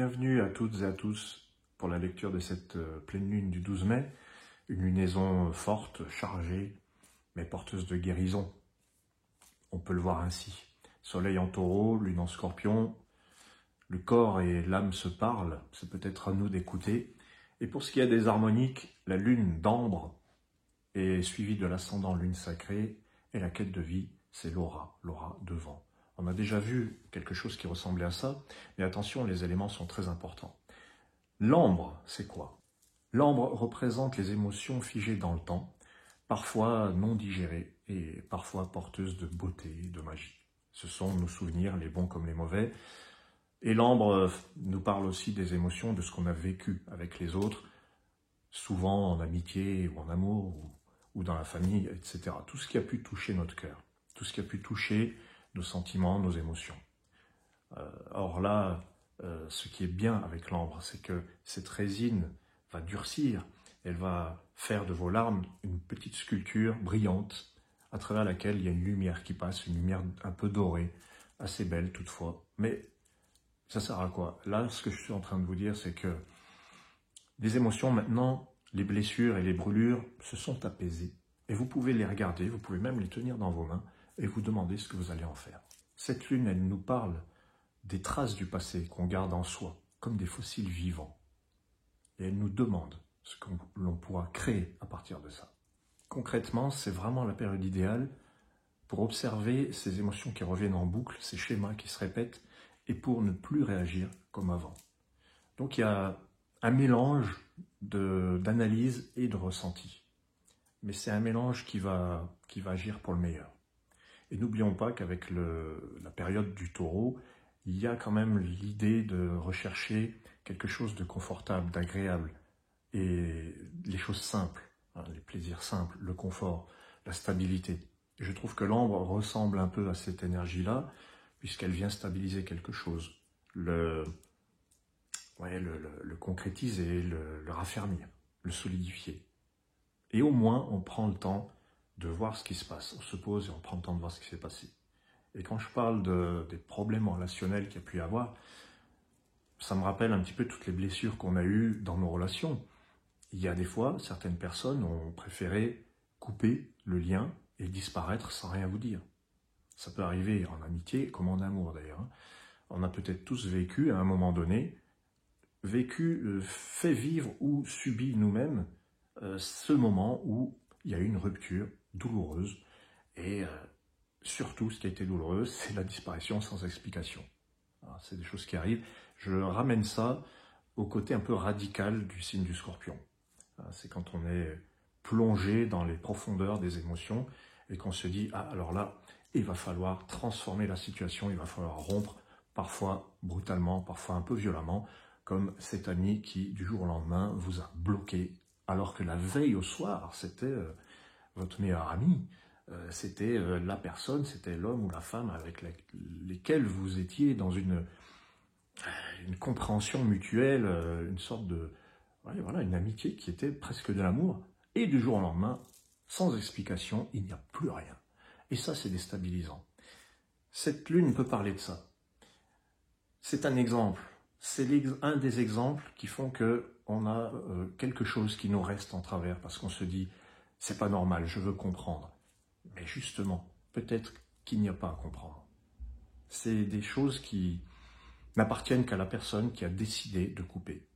Bienvenue à toutes et à tous pour la lecture de cette pleine lune du 12 mai, une lunaison forte, chargée, mais porteuse de guérison. On peut le voir ainsi. Soleil en taureau, lune en scorpion, le corps et l'âme se parlent, c'est peut-être à nous d'écouter. Et pour ce qui est des harmoniques, la lune d'ambre est suivie de l'ascendant lune sacrée, et la quête de vie, c'est l'aura devant. On a déjà vu quelque chose qui ressemblait à ça, mais attention, les éléments sont très importants. L'ambre, c'est quoi? L'ambre représente les émotions figées dans le temps, parfois non digérées et parfois porteuses de beauté, de magie. Ce sont nos souvenirs, les bons comme les mauvais. Et l'ambre nous parle aussi des émotions, de ce qu'on a vécu avec les autres, souvent en amitié ou en amour ou dans la famille, etc. Tout ce qui a pu toucher notre cœur, tout ce qui a pu toucher nos sentiments, nos émotions. Or là, ce qui est bien avec l'ambre, c'est que cette résine va durcir, elle va faire de vos larmes une petite sculpture brillante à travers laquelle il y a une lumière qui passe, une lumière un peu dorée, assez belle toutefois. Mais ça sert à quoi? Là, ce que je suis en train de vous dire, c'est que les émotions maintenant, les blessures et les brûlures se sont apaisées. Et vous pouvez les regarder, vous pouvez même les tenir dans vos mains et vous demander ce que vous allez en faire. Cette lune, elle nous parle des traces du passé qu'on garde en soi, comme des fossiles vivants. Et elle nous demande ce que l'on pourra créer à partir de ça. Concrètement, c'est vraiment la période idéale pour observer ces émotions qui reviennent en boucle, ces schémas qui se répètent, et pour ne plus réagir comme avant. Donc il y a un mélange d'analyse et de ressenti. Mais c'est un mélange qui va agir pour le meilleur. Et n'oublions pas qu'avec la période du taureau, il y a quand même l'idée de rechercher quelque chose de confortable, d'agréable, et les choses simples, les plaisirs simples, le confort, la stabilité. Et je trouve que l'ambre ressemble un peu à cette énergie-là, puisqu'elle vient stabiliser quelque chose, le concrétiser, le raffermir, le solidifier. Et au moins, on prend le temps de voir ce qui se passe. On se pose et on prend le temps de voir ce qui s'est passé. Et quand je parle des problèmes relationnels qu'il y a pu y avoir, ça me rappelle un petit peu toutes les blessures qu'on a eues dans nos relations. Il y a des fois, certaines personnes ont préféré couper le lien et disparaître sans rien vous dire. Ça peut arriver en amitié comme en amour d'ailleurs. On a peut-être tous vécu à un moment donné, fait vivre ou subi nous-mêmes ce moment où il y a eu une rupture douloureuse et surtout, ce qui a été douloureux, c'est la disparition sans explication. C'est des choses qui arrivent. Je ramène ça au côté un peu radical du signe du Scorpion. C'est quand on est plongé dans les profondeurs des émotions et qu'on se dit « Ah, alors là, il va falloir transformer la situation, il va falloir rompre, parfois brutalement, parfois un peu violemment, comme cet ami qui, du jour au lendemain, vous a bloqué, alors que la veille au soir, c'était votre meilleur ami. C'était la personne, c'était l'homme ou la femme avec lesquels vous étiez dans une compréhension mutuelle, une sorte de... voilà, une amitié qui était presque de l'amour. Et du jour au lendemain, sans explication, il n'y a plus rien. Et ça, c'est déstabilisant. Cette lune peut parler de ça. C'est un exemple. C'est un des exemples qui font qu'on a quelque chose qui nous reste en travers parce qu'on se dit « c'est pas normal, je veux comprendre ». Mais justement, peut-être qu'il n'y a pas à comprendre. C'est des choses qui n'appartiennent qu'à la personne qui a décidé de couper.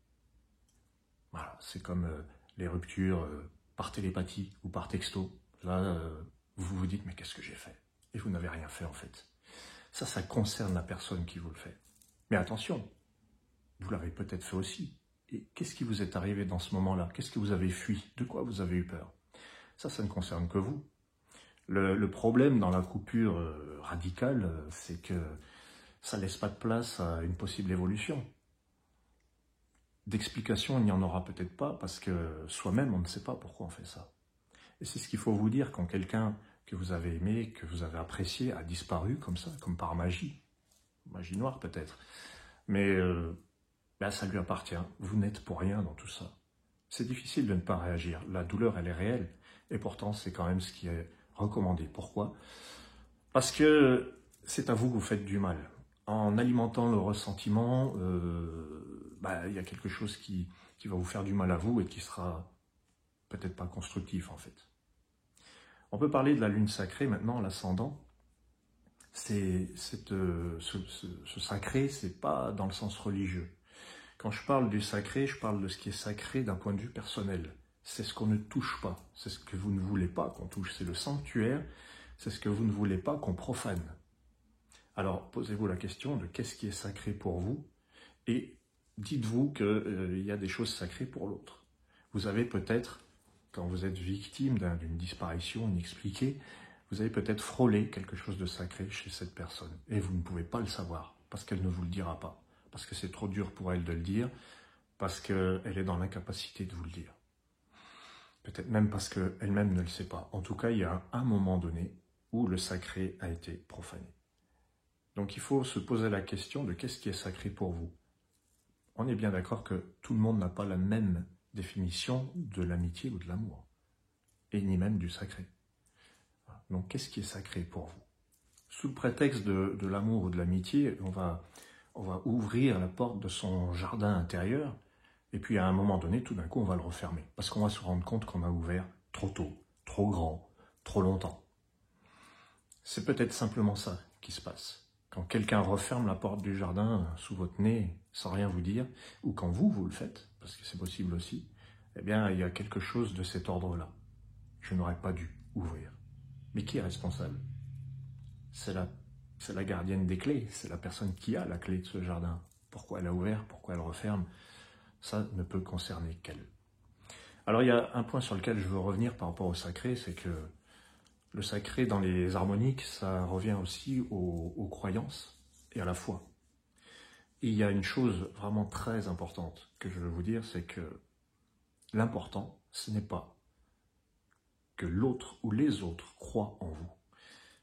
Voilà, c'est comme les ruptures par télépathie ou par texto. Là, vous vous dites, mais qu'est-ce que j'ai fait? Et vous n'avez rien fait en fait. Ça concerne la personne qui vous le fait. Mais attention, vous l'avez peut-être fait aussi. Et qu'est-ce qui vous est arrivé dans ce moment-là? Qu'est-ce que vous avez fui? De quoi vous avez eu peur? Ça ne concerne que vous. Le problème dans la coupure radicale, c'est que ça ne laisse pas de place à une possible évolution. D'explication, il n'y en aura peut-être pas, parce que soi-même, on ne sait pas pourquoi on fait ça. Et c'est ce qu'il faut vous dire quand quelqu'un que vous avez aimé, que vous avez apprécié, a disparu comme ça, comme par magie. Magie noire peut-être. Mais là, ça lui appartient. Vous n'êtes pour rien dans tout ça. C'est difficile de ne pas réagir. La douleur, elle est réelle. Et pourtant, c'est quand même ce qui est recommandé. Pourquoi? Parce que c'est à vous que vous faites du mal. en alimentant le ressentiment, il y a quelque chose qui va vous faire du mal à vous et qui sera peut-être pas constructif en fait. On peut parler de la lune sacrée maintenant, l'ascendant. Ce sacré, c'est pas dans le sens religieux. Quand je parle du sacré, je parle de ce qui est sacré d'un point de vue personnel. C'est ce qu'on ne touche pas, c'est ce que vous ne voulez pas qu'on touche, c'est le sanctuaire, c'est ce que vous ne voulez pas qu'on profane. Alors, posez-vous la question de qu'est-ce qui est sacré pour vous et dites-vous qu'il y a des choses sacrées pour l'autre. Vous avez peut-être, quand vous êtes victime d'une disparition inexpliquée, vous avez peut-être frôlé quelque chose de sacré chez cette personne et vous ne pouvez pas le savoir parce qu'elle ne vous le dira pas, parce que c'est trop dur pour elle de le dire, parce qu'elle est dans l'incapacité de vous le dire. Peut-être même parce qu'elle-même ne le sait pas. En tout cas, il y a un moment donné où le sacré a été profané. Donc il faut se poser la question de qu'est-ce qui est sacré pour vous. On est bien d'accord que tout le monde n'a pas la même définition de l'amitié ou de l'amour, et ni même du sacré. Donc qu'est-ce qui est sacré pour vous? Sous le prétexte de l'amour ou de l'amitié, on va ouvrir la porte de son jardin intérieur, et puis à un moment donné, tout d'un coup, on va le refermer, parce qu'on va se rendre compte qu'on a ouvert trop tôt, trop grand, trop longtemps. C'est peut-être simplement ça qui se passe. Quand quelqu'un referme la porte du jardin sous votre nez sans rien vous dire, ou quand vous le faites, parce que c'est possible aussi, eh bien, il y a quelque chose de cet ordre-là. Je n'aurais pas dû ouvrir. Mais qui est responsable? C'est la gardienne des clés, c'est la personne qui a la clé de ce jardin. Pourquoi elle a ouvert, pourquoi elle referme, ça ne peut concerner qu'elle. Alors il y a un point sur lequel je veux revenir par rapport au sacré, c'est que le sacré dans les harmoniques, ça revient aussi aux croyances et à la foi. Et il y a une chose vraiment très importante que je veux vous dire, c'est que l'important, ce n'est pas que l'autre ou les autres croient en vous,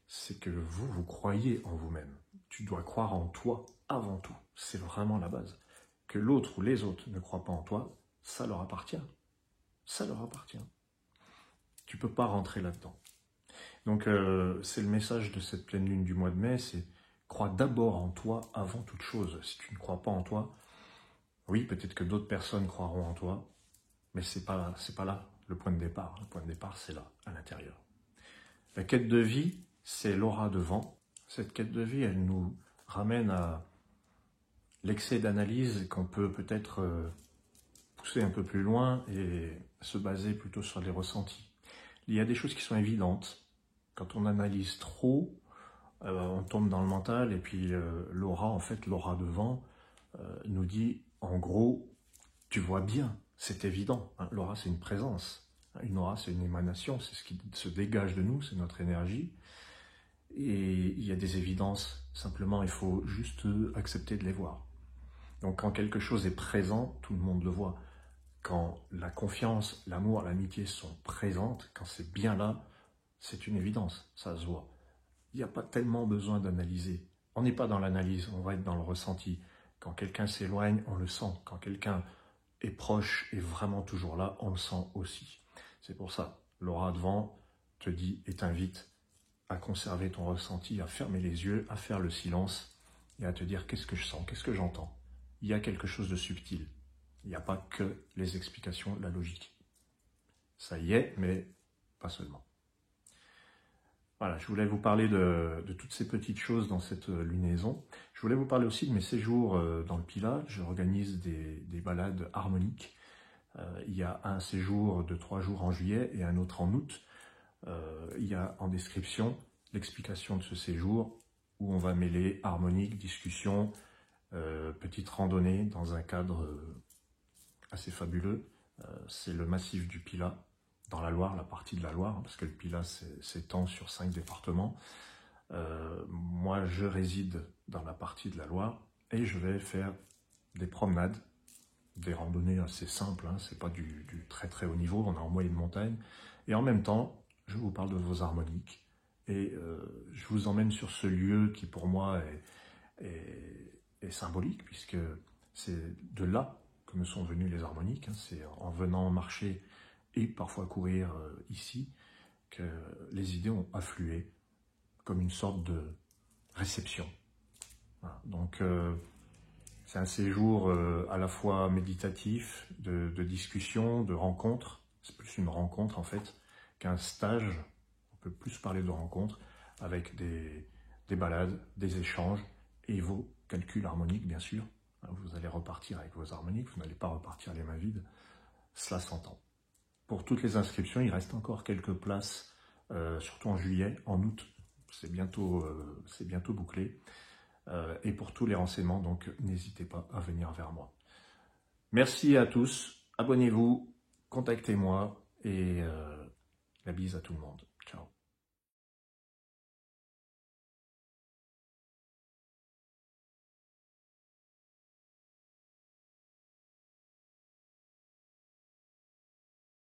c'est que vous croyez en vous-même. Tu dois croire en toi avant tout, c'est vraiment la base. Que l'autre ou les autres ne croient pas en toi, ça leur appartient. Ça leur appartient. Tu ne peux pas rentrer là-dedans. Donc c'est le message de cette pleine lune du mois de mai, c'est crois d'abord en toi avant toute chose. Si tu ne crois pas en toi, oui, peut-être que d'autres personnes croiront en toi, mais c'est pas là le point de départ. Le point de départ, c'est là, à l'intérieur. La quête de vie, c'est l'aura de vent. Cette quête de vie, elle nous ramène à l'excès d'analyse qu'on peut peut-être pousser un peu plus loin et se baser plutôt sur les ressentis. Il y a des choses qui sont évidentes. Quand on analyse trop, on tombe dans le mental et puis l'aura, en fait, l'aura de vent nous dit, en gros, tu vois bien, c'est évident. Hein, l'aura, c'est une présence. Une aura, c'est une émanation, c'est ce qui se dégage de nous, c'est notre énergie. Et il y a des évidences, simplement, il faut juste accepter de les voir. Donc quand quelque chose est présent, tout le monde le voit. Quand la confiance, l'amour, l'amitié sont présentes, quand c'est bien là, c'est une évidence, ça se voit. Il n'y a pas tellement besoin d'analyser. On n'est pas dans l'analyse, on va être dans le ressenti. Quand quelqu'un s'éloigne, on le sent. Quand quelqu'un est proche et vraiment toujours là, on le sent aussi. C'est pour ça, l'aura de vent te dit et t'invite à conserver ton ressenti, à fermer les yeux, à faire le silence et à te dire qu'est-ce que je sens, qu'est-ce que j'entends. Il y a quelque chose de subtil. Il n'y a pas que les explications, la logique. Ça y est, mais pas seulement. Voilà, je voulais vous parler de toutes ces petites choses dans cette lunaison. Je voulais vous parler aussi de mes séjours dans le Pilat. J'organise des balades harmoniques. Il y a un séjour de 3 jours en juillet et un autre en août. Il y a en description l'explication de ce séjour où on va mêler harmonique, discussion, petite randonnée dans un cadre assez fabuleux. C'est le massif du Pilat. Dans la Loire, la partie de la Loire, parce que le Pilat s'étend sur 5 départements. Moi, je réside dans la partie de la Loire et je vais faire des promenades, des randonnées assez simples, hein, c'est pas du très très haut niveau, on est en moyenne montagne. Et en même temps, je vous parle de vos harmoniques et je vous emmène sur ce lieu qui pour moi est symbolique, puisque c'est de là que me sont venues les harmoniques. Hein, c'est en venant marcher et parfois courir ici, que les idées ont afflué comme une sorte de réception. Voilà. Donc, c'est un séjour à la fois méditatif, de discussion, de rencontre. C'est plus une rencontre, en fait, qu'un stage. On peut plus parler de rencontre avec des balades, des échanges et vos calculs harmoniques, bien sûr. Vous allez repartir avec vos harmoniques, vous n'allez pas repartir les mains vides. Cela s'entend. Pour toutes les inscriptions, il reste encore quelques places, surtout en juillet, en août. C'est bientôt bouclé. Et pour tous les renseignements, donc n'hésitez pas à venir vers moi. Merci à tous, abonnez-vous, contactez-moi et la bise à tout le monde. Ciao.